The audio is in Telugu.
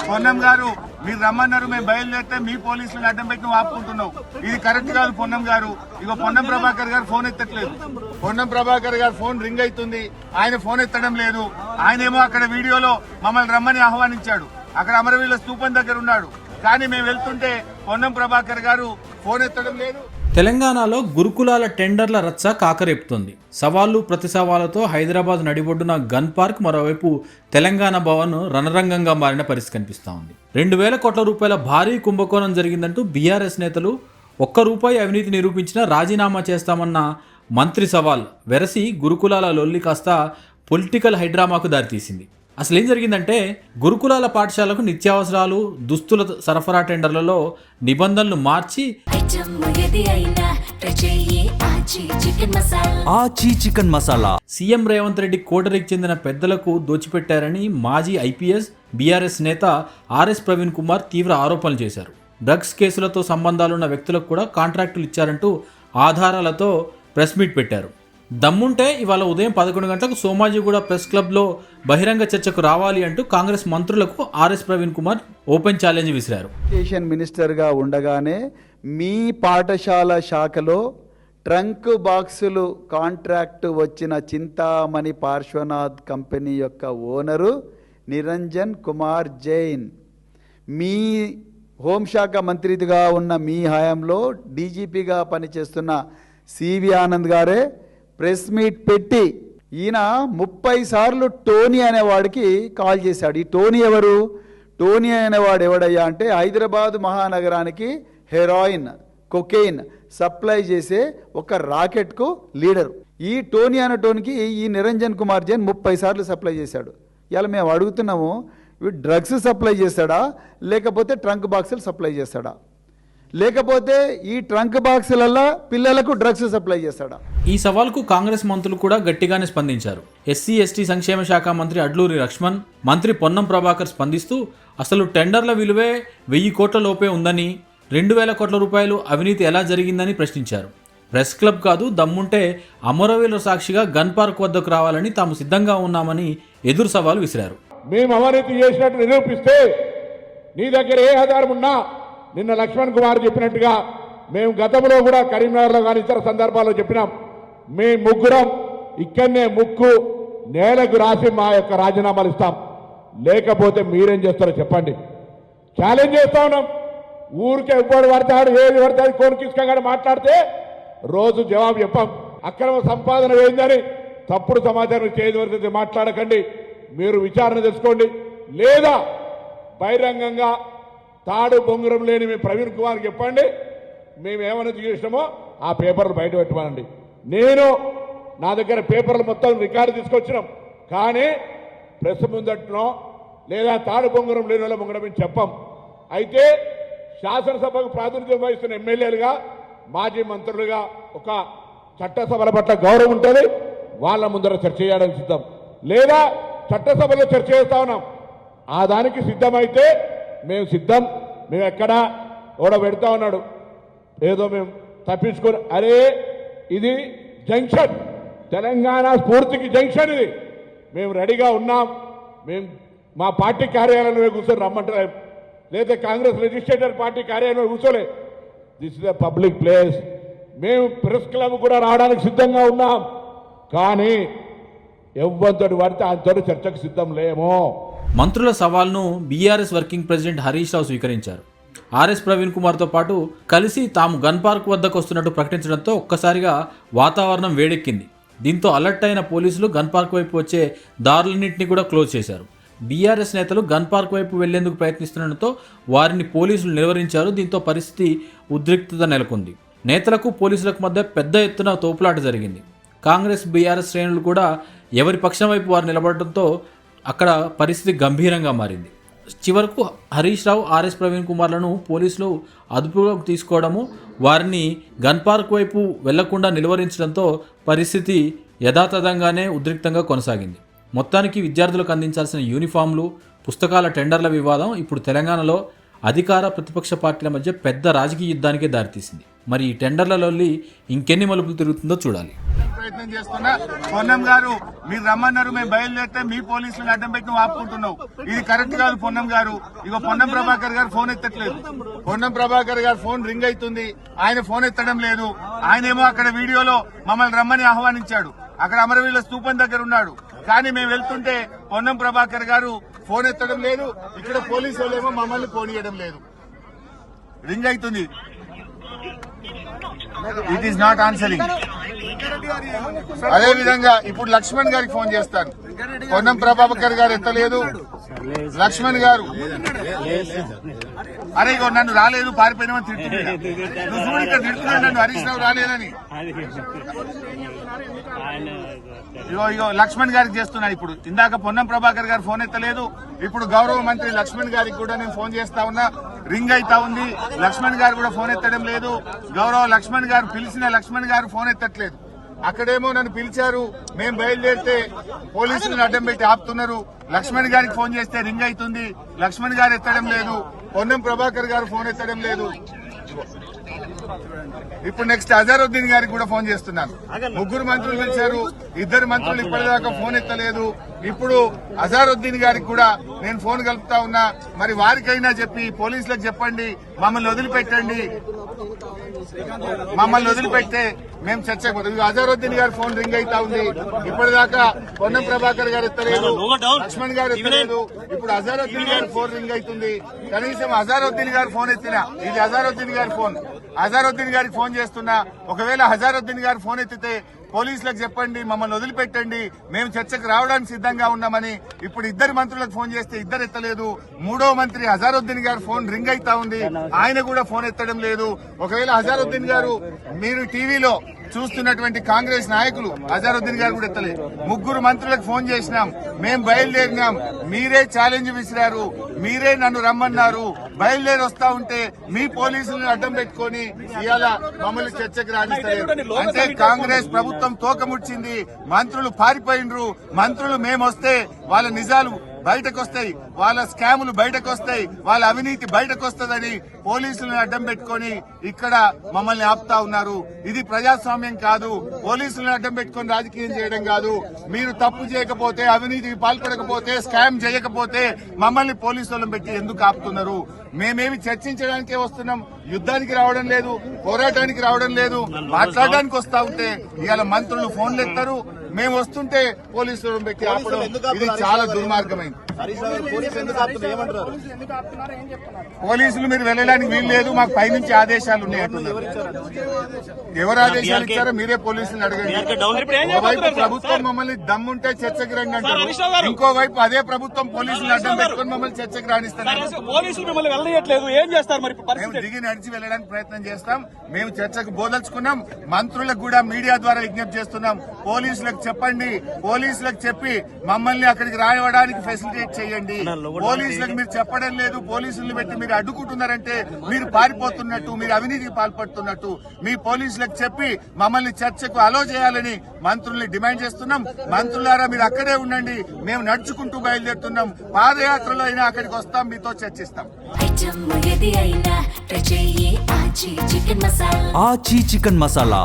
పొన్నం గారు మీరు రమ్మన్నారు, మేము బయలుదేరితే మీ పోలీసులను అడ్డం పెట్టి నువ్వు ఆపుకుంటున్నావు. ఇది కరెక్ట్ కాదు పొన్నం గారు. ఇగో పొన్నం ప్రభాకర్ గారు ఫోన్ ఎత్తట్లేదు. పొన్నం ప్రభాకర్ గారు ఫోన్ రింగ్ అవుతుంది, ఆయన ఫోన్ ఎత్తడం లేదు. ఆయనేమో అక్కడ వీడియోలో మమ్మల్ని రమ్మని ఆహ్వానించాడు, అక్కడ అమరవీరుల స్తూపం దగ్గర ఉన్నాడు. కానీ మేము వెళ్తుంటే పొన్నం ప్రభాకర్ గారు ఫోన్ ఎత్తడం లేదు. తెలంగాణలో గురుకులాల టెండర్ల రచ్చ కాకరేపుతోంది. సవాళ్లు ప్రతి సవాళ్లతో హైదరాబాద్ నడిబొడ్డున గన్ పార్క్, మరోవైపు తెలంగాణ భవన్ రణరంగంగా మారిన పరిస్థితి కనిపిస్తూ ఉంది. 2,000 కోట్ల రూపాయల భారీ కుంభకోణం జరిగిందంటూ బీఆర్ఎస్ నేతలు ₹1 అవినీతి నిరూపించినా రాజీనామా చేస్తామన్న మంత్రి సవాల్ వెరసి గురుకులాల లొల్లి కాస్త పొలిటికల్ హైడ్రామాకు దారితీసింది. అసలు ఏం జరిగిందంటే, గురుకులాల పాఠశాలకు నిత్యావసరాలు, దుస్తుల సరఫరా టెండర్లలో నిబంధనలు మార్చి చికెన్ మసాలా సీఎం రేవంత్ రెడ్డి కోటరికి చెందిన పెద్దలకు దోచిపెట్టారని మాజీ ఐపీఎస్ బీఆర్ఎస్ నేత ఆర్ఎస్ ప్రవీణ్ కుమార్ తీవ్ర ఆరోపణలు చేశారు. డ్రగ్స్ కేసులతో సంబంధాలున్న వ్యక్తులకు కూడా కాంట్రాక్టులు ఇచ్చారంటూ ఆధారాలతో ప్రెస్ మీట్ పెట్టారు. దమ్ముంటే ఇవాళ ఉదయం 11 గంటలకు సోమాజిగూడ ప్రెస్ క్లబ్లో బహిరంగ చర్చకు రావాలి అంటూ కాంగ్రెస్ మంత్రులకు RS Praveen Kumar open challenge విసిరారు. ఎడ్యుకేషన్ మినిస్టర్గా ఉండగానే మీ పాఠశాల శాఖలో ట్రంక్ బాక్సులు కాంట్రాక్టు వచ్చిన చింతామణి పార్శ్వనాథ్ కంపెనీ యొక్క ఓనరు నిరంజన్ కుమార్ జైన్, మీ హోంశాఖ మంత్రిగా ఉన్న మీ హయాంలో డీజీపీగా పనిచేస్తున్న సివి ఆనంద్ గారే ప్రెస్ మీట్ పెట్టి ఈయన 30 సార్లు టోనీ అనేవాడికి కాల్ చేశాడు. ఈ టోనీ ఎవరు? టోనీ అనేవాడు ఎవడయ్యా అంటే హైదరాబాద్ మహానగరానికి హెరాయిన్, కొకెయిన్ సప్లై చేసే ఒక రాకెట్కు లీడర్. ఈ టోనీ అనే టోనీకి ఈ నిరంజన్ కుమార్ జైన్ 30 సార్లు సప్లై చేశాడు. ఇలా మేము అడుగుతున్నాము, వీడు డ్రగ్స్ సప్లై చేస్తాడా, లేకపోతే ట్రంక్ బాక్సులు సప్లై చేస్తాడా, లేకపోతే ఈ ట్రంక్ బాక్సులలో పిల్లలకు డ్రగ్స్ సప్లై చేస్తాడా? ఈ సవాల్కు కాంగ్రెస్ మంత్రులు కూడా గట్టిగానే స్పందించారు. ఎస్సీ ఎస్టీ సంక్షేమ శాఖ మంత్రి అడ్లూరి లక్ష్మణ్, మంత్రి పొన్నం ప్రభాకర్ స్పందిస్తూ అసలు టెండర్ల విలువే 1000 కోట్ల లోపే ఉందని, 2,000 కోట్ల రూపాయలు అవినీతి ఎలా జరిగిందని ప్రశ్నించారు. ప్రెస్ క్లబ్ కాదు, దమ్ముంటే అమరవీరుల సాక్షిగా గన్ పార్క్ వద్దకు రావాలని తాము సిద్ధంగా ఉన్నామని ఎదురు సవాల్ విసిరారు. మేము అవినీతి చేసినట్టు నిరూపిస్తే నీ దగ్గర ఏ ఆధారం ఉన్నా, నిన్న లక్ష్మణ్ కుమార్ చెప్పినట్టుగా మేము గతంలో కూడా కరీంనగర్లో కానీ ఇతర సందర్భాల్లో చెప్పినాం, మేము ముగ్గురం ఇక్కడనే ముక్కు నేలకు రాసి మా యొక్క రాజీనామాలు ఇస్తాం, లేకపోతే మీరేం చేస్తారో చెప్పండి. ఛాలెంజ్ చేస్తా ఉన్నాం. ఊరికే ఎప్పుడు పడతాడు, ఏది పడతాడు, కొనుక్కిసుకగానే మాట్లాడితే రోజు జవాబు చెప్పాం. అక్రమ సంపాదన ఏందని తప్పుడు సమాచారం చేయదు వరకు మాట్లాడకండి, మీరు విచారణ తెచ్చుకోండి, లేదా బహిరంగంగా తాడు బొంగురం లేని మీ ప్రవీణ్ కుమార్ చెప్పండి, మేము ఏమైనా చేసినామో ఆ పేపర్లు బయట పెట్టమనండి. నేను నా దగ్గర పేపర్లు మొత్తం రికార్డు తీసుకొచ్చినాం, కానీ ప్రెస్ ముందట్లో లేదా తాడు బొంగురం లేని వాళ్ళ ముంగడం చెప్పాం. అయితే శాసనసభకు ప్రాతినిధ్యం వహిస్తున్న ఎమ్మెల్యేలుగా, మాజీ మంత్రులుగా ఒక చట్టసభల పట్ల గౌరవం ఉంటుంది, వాళ్ళ ముందర చర్చ చేయడానికి సిద్ధం. లేదా చట్టసభలో చర్చ చేస్తా ఉన్నాం, ఆ దానికి సిద్ధమైతే మేము సిద్ధం. మేము ఎక్కడా ఓడ పెడతా ఉన్నాడు, ఏదో మేము తప్పించుకొని, అరే ఇది జంక్షన్, తెలంగాణ స్ఫూర్తికి జంక్షన్ ఇది, మేము రెడీగా ఉన్నాం. మేము మా పార్టీ కార్యాలయంలో కూర్చొని రమ్మంటారు, లేదా కాంగ్రెస్ లెజిస్లేటర్ పార్టీ కార్యాలయంలో కూర్చోలే. This is a public place. మేము ప్రెస్ క్లబ్ కూడా రావడానికి సిద్ధంగా ఉన్నాం, కానీ ఎవ్వరితోటి పడితే అంతటి చర్చకు సిద్ధం లేమో. మంత్రుల సవాల్ను BRS working president Harish Rao స్వీకరించారు. ఆర్ఎస్ ప్రవీణ్ కుమార్తో పాటు కలిసి తాము గన్ పార్క్ వద్దకు వస్తున్నట్టు ప్రకటించడంతో ఒక్కసారిగా వాతావరణం వేడెక్కింది. దీంతో అలర్ట్ అయిన పోలీసులు గన్ పార్క్ వైపు వచ్చే దారులన్నింటినీ కూడా క్లోజ్ చేశారు. బీఆర్ఎస్ నేతలు గన్ పార్క్ వైపు వెళ్లేందుకు ప్రయత్నిస్తుండటంతో వారిని పోలీసులు నిలువరించారు. దీంతో పరిస్థితి ఉద్రిక్తత నెలకొంది. నేతలకు పోలీసులకు మధ్య పెద్ద ఎత్తున తోపులాట జరిగింది. కాంగ్రెస్ బీఆర్ఎస్ శ్రేణులు కూడా ఎవరి పక్షం వైపు వారు నిలబడటంతో అక్కడ పరిస్థితి గంభీరంగా మారింది. చివరకు హరీష్ రావు, ఆర్ఎస్ ప్రవీణ్ కుమార్లను పోలీసులు అదుపులోకి తీసుకోవడము, వారిని గన్ పార్క్ వైపు వెళ్లకుండా నిలువరించడంతో పరిస్థితి యథాతథంగానే ఉద్రిక్తంగా కొనసాగింది. మొత్తానికి విద్యార్థులకు అందించాల్సిన యూనిఫామ్లు, పుస్తకాల టెండర్ల వివాదం ఇప్పుడు తెలంగాణలో అధికార ప్రతిపక్ష పార్టీల మధ్య పెద్ద రాజకీయ యుద్ధానికే దారితీసింది. మరి ఈ టెండర్లలో ఇంకెన్ని మలుపులు తిరుగుతుందో చూడాలి. ప్రయత్నం చేస్తున్నా పొన్నం గారు మీరు రమ్మన్నారు, మేము బయలుదేరితే మీ పోలీసులను అడ్డం పెట్టి నువ్వు ఆపుకుంటున్నావు. ఇది కరెక్ట్ కాదు పొన్నం గారు. ఇగో పొన్నం ప్రభాకర్ గారు ఫోన్ ఎత్తట్లేదు. పొన్నం ప్రభాకర్ గారు ఫోన్ రింగ్ అవుతుంది, ఆయన ఫోన్ ఎత్తడం లేదు. ఆయనేమో అక్కడ వీడియోలో మమ్మల్ని రమ్మని ఆహ్వానించాడు, అక్కడ అమరవీరుల స్తూపం దగ్గర ఉన్నాడు. కానీ మేము వెళ్తుంటే పొన్నం ప్రభాకర్ గారు ఫోన్ ఎత్తడం లేదు, ఇక్కడ పోలీసు వాళ్ళేమో మమ్మల్ని పోనీయడం లేదు. రింగ్ అవుతుంది, ఇట్ ఈస్ నాట్ ఆన్సరింగ్. అదే విధంగా ఇప్పుడు లక్ష్మణ్ గారికి ఫోన్ చేస్తాను, పొన్నం ప్రభాకర్ గారు ఎత్తలేదు. లక్ష్మణ్ గారు అరే ఇగో నన్ను రాలేదు పారిపోయినామని తిడుతున్నాడు. నువ్వు చూడు ఇక్కడ తిడుతున్నాడు నన్ను, హరీష్ రావు రాలేదని. ఇగో లక్ష్మణ్ గారికి చేస్తున్నా. ఇప్పుడు ఇందాక పొన్నం ప్రభాకర్ గారు ఫోన్ ఎత్తలేదు, ఇప్పుడు గౌరవ మంత్రి లక్ష్మణ్ గారికి కూడా నేను ఫోన్ చేస్తా ఉన్నా, రింగ్ అయితా ఉంది. లక్ష్మణ్ గారు కూడా ఫోన్ ఎత్తడం లేదు. గౌరవ లక్ష్మణ్ గారు పిలిచిన లక్ష్మణ్ గారు ఫోన్ ఎత్తట్లేదు. అక్కడేమో నన్ను పిలిచారు, మేము బయలుదేరితే పోలీసులను అడ్డం పెట్టి ఆపుతున్నారు. లక్ష్మణ్ గారికి ఫోన్ చేస్తే రింగ్ అవుతుంది, లక్ష్మణ్ గారు ఎత్తడం లేదు. పొన్నం ప్రభాకర్ గారు ఫోన్ ఎత్తడం లేదు. ఇప్పుడు నెక్స్ట్ అజారుద్దీన్ గారికి కూడా ఫోన్ చేస్తున్నాను. ముగ్గురు మంత్రులు పిలిచారు, ఇద్దరు మంత్రులు ఇప్పటిదాకా ఫోన్ ఎత్తలేదు. ఇప్పుడు అజారుద్దీన్ గారికి కూడా నేను ఫోన్ కలుపుతా ఉన్నా. మరి వారికైనా చెప్పి పోలీసులకు చెప్పండి, మమ్మల్ని వదిలిపెట్టండి, మమ్మల్ని వదిలిపెడితే మేము చర్చకు పోతాం. అజారుద్దీన్ గారి ఫోన్ రింగ్ అయితా ఉంది, ఇప్పటిదాకా పొన్నం ప్రభాకర్ గారు ఎత్తలేదు, లక్ష్మణ్ గారు ఎత్తలేదు. ఇప్పుడు అజారుద్దీన్ గారి ఫోన్ రింగ్ అవుతుంది. కనీసం అజారుద్దీన్ గారి ఫోన్ ఎత్తినా, ఇది అజారుద్దీన్ గారి ఫోన్, అజారుద్దీన్ గారికి ఫోన్ చేస్తున్నా. ఒకవేళ అజారుద్దీన్ గారి ఫోన్ ఎత్తితే పోలీసులకు చెప్పండి, మమ్మల్ని వదిలిపెట్టండి, మేము చర్చకు రావడానికి సిద్ధంగా ఉన్నామని. ఇప్పుడు ఇద్దరు మంత్రులకు ఫోన్ చేస్తే ఇద్దరు ఎత్తలేదు. మూడో మంత్రి అజారుద్దీన్ గారు ఫోన్ రింగ్ అయితా ఉంది, ఆయన కూడా ఫోన్ ఎత్తడం లేదు. ఒకవేళ అజారుద్దీన్ గారు మీరు టీవీలో చూస్తున్నటువంటి కాంగ్రెస్ నాయకులు అజారుద్దీన్ గారు కూడా ఎత్తలేదు. ముగ్గురు మంత్రులకు ఫోన్ చేసినాం, మేం బయలుదేరినాం, మీరే ఛాలెంజ్ విసిరారు, మీరే నన్ను రమ్మన్నారు. బయలుదేరి వస్తా ఉంటే మీ పోలీసులను అడ్డం పెట్టుకుని ఇవాళ మమ్మల్ని చర్చకు రాణిస్తారు. అంటే కాంగ్రెస్ ప్రభుత్వం తోకముడ్చింది, మంత్రులు పారిపోయినరు. మంత్రులు మేమొస్తే వాళ్ళ నిజాలు బయటకు వస్తాయి, వాళ్ళ స్కాములు బయటకు వస్తాయి, వాళ్ళ అవినీతి బయటకు వస్తుందని పోలీసులను అడ్డం పెట్టుకుని ఇక్కడ మమ్మల్ని ఆపుతా ఉన్నారు. ఇది ప్రజాస్వామ్యం కాదు. పోలీసులను అడ్డం పెట్టుకుని రాజకీయం చేయడం కాదు. మీరు తప్పు చేయకపోతే, అవినీతికి పాల్పడకపోతే, స్కామ్ చేయకపోతే మమ్మల్ని పోలీసులను పెట్టి ఎందుకు ఆపుతున్నారు? మేమేమి చర్చించడానికే వస్తున్నాం, యుద్ధానికి రావడం లేదు, పోరాటానికి రావడం లేదు. మాట్లాడడానికి వస్తా ఉంటే ఇవాళ మంత్రులు ఫోన్లు ఎత్తారు, మేము వస్తుంటే పోలీసులను పెట్టి ఆపడం, ఇది చాలా దుర్మార్గమైంది. పోలీసులు మీరు వెళ్ళడానికి వీలు లేదు, మాకు పైనుంచి ఆదేశాలు ఉన్నాయంటున్నారు. ఎవరు ఆదేశాలు ఇచ్చారో మీరే పోలీసులను అడగండి. ఒకవైపు ప్రభుత్వం మమ్మల్ని దమ్ముంటే చర్చకు రండి అంటారు, ఇంకోవైపు అదే ప్రభుత్వం పోలీసులు అడ్డం పెట్టుకుని మమ్మల్ని చర్చకు రాణిస్తున్నారు. మేము దిగి నడిచి వెళ్ళడానికి ప్రయత్నం చేస్తాం. మేము చర్చకు బోదలుచుకున్నాం. మంత్రులకు కూడా మీడియా ద్వారా విజ్ఞప్తి చేస్తున్నాం, పోలీసులకు చెప్పండి, పోలీసులకు చెప్పి మమ్మల్ని అక్కడికి రావడానికి ఫెసిలిటేట్ చేయండి. పోలీసులకు మీరు చెప్పడం లేదు, పోలీసులను పెట్టి మీరు అడ్డుకుంటున్నారంటే మీరు పారిపోతున్నట్టు, మీరు అవినీతికి పాల్పడుతున్నట్టు. మీ పోలీసులకు చెప్పి మమ్మల్ని చర్చకు అలో చేయాలని మంత్రుల్ని డిమాండ్ చేస్తున్నాం. మంత్రులారా మీరు అక్కడే ఉండండి, మేము నడుచుకుంటూ బయలుదేరుతున్నాం. పాదయాత్రలో అయినా అక్కడికి వస్తాం, మీతో చర్చిస్తాం. ఆచి చికెన్ మసాలా